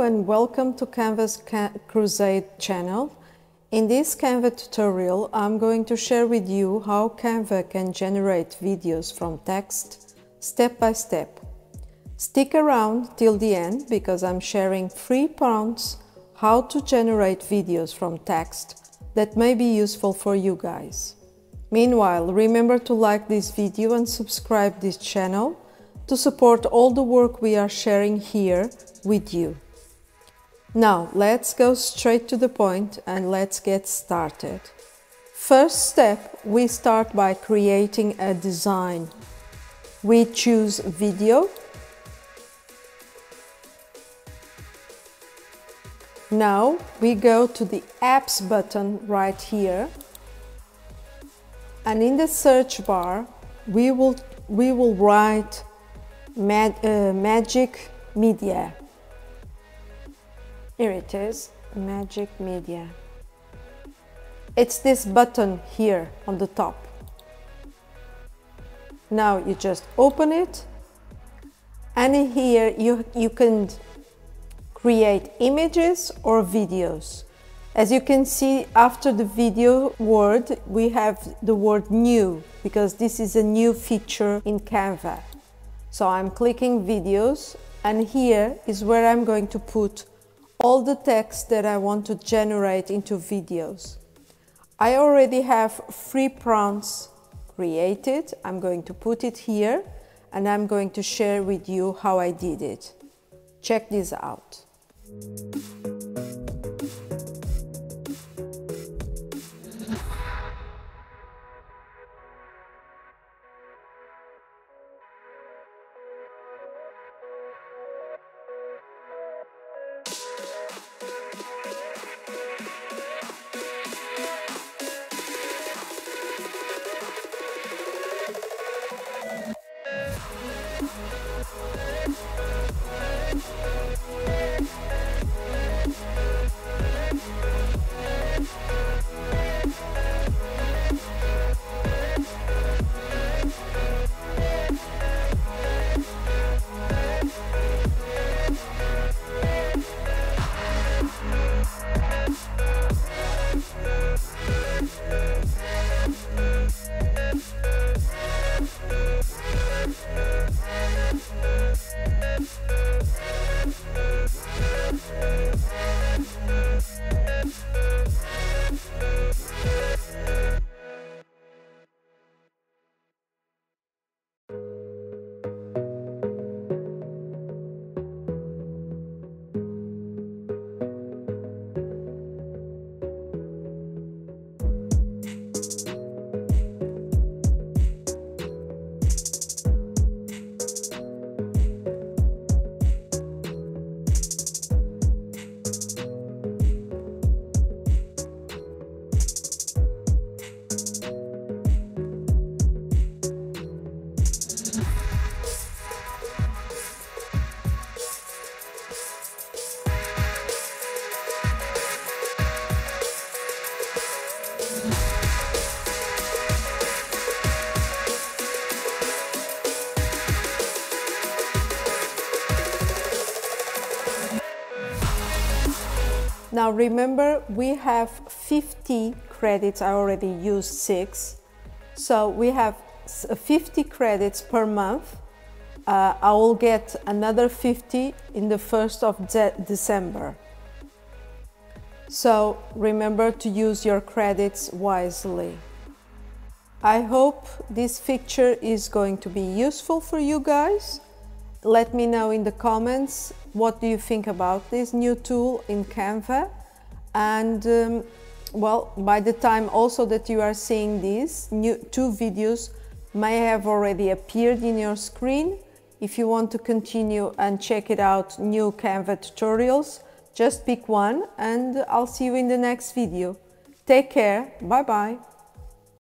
and welcome to Canva's Crusade channel. In this Canva tutorial, I'm going to share with you how Canva can generate videos from text step by step. Stick around till the end because I'm sharing 3 prompts how to generate videos from text that may be useful for you guys. Meanwhile, remember to like this video and subscribe this channel to support all the work we are sharing here with you. Now, let's go straight to the point and let's get started. First step, we start by creating a design. We choose video. Now we go to the apps button right here, and in the search bar we will write Magic Media. Here it is, Magic Media. It's this button here on the top. Now you just open it, and in here you can create images or videos. As you can see, after the video word we have the word new, because this is a new feature in Canva. So I'm clicking videos, and here is where I'm going to put all the text that I want to generate into videos. I already have 3 prompts created. I'm going to put it here, and I'm going to share with you how I did it. Check this out. Now remember, we have 50 credits. I already used 6. So we have 50 credits per month. I will get another 50 in the 1st of December. So remember to use your credits wisely. I hope this feature is going to be useful for you guys. Let me know in the comments what do you think about this new tool in Canva, and well, by the time also that you are seeing these 2 videos may have already appeared in your screen. If you want to continue and check it out, new Canva tutorials, just pick one, and I'll see you in the next video. Take care, bye bye.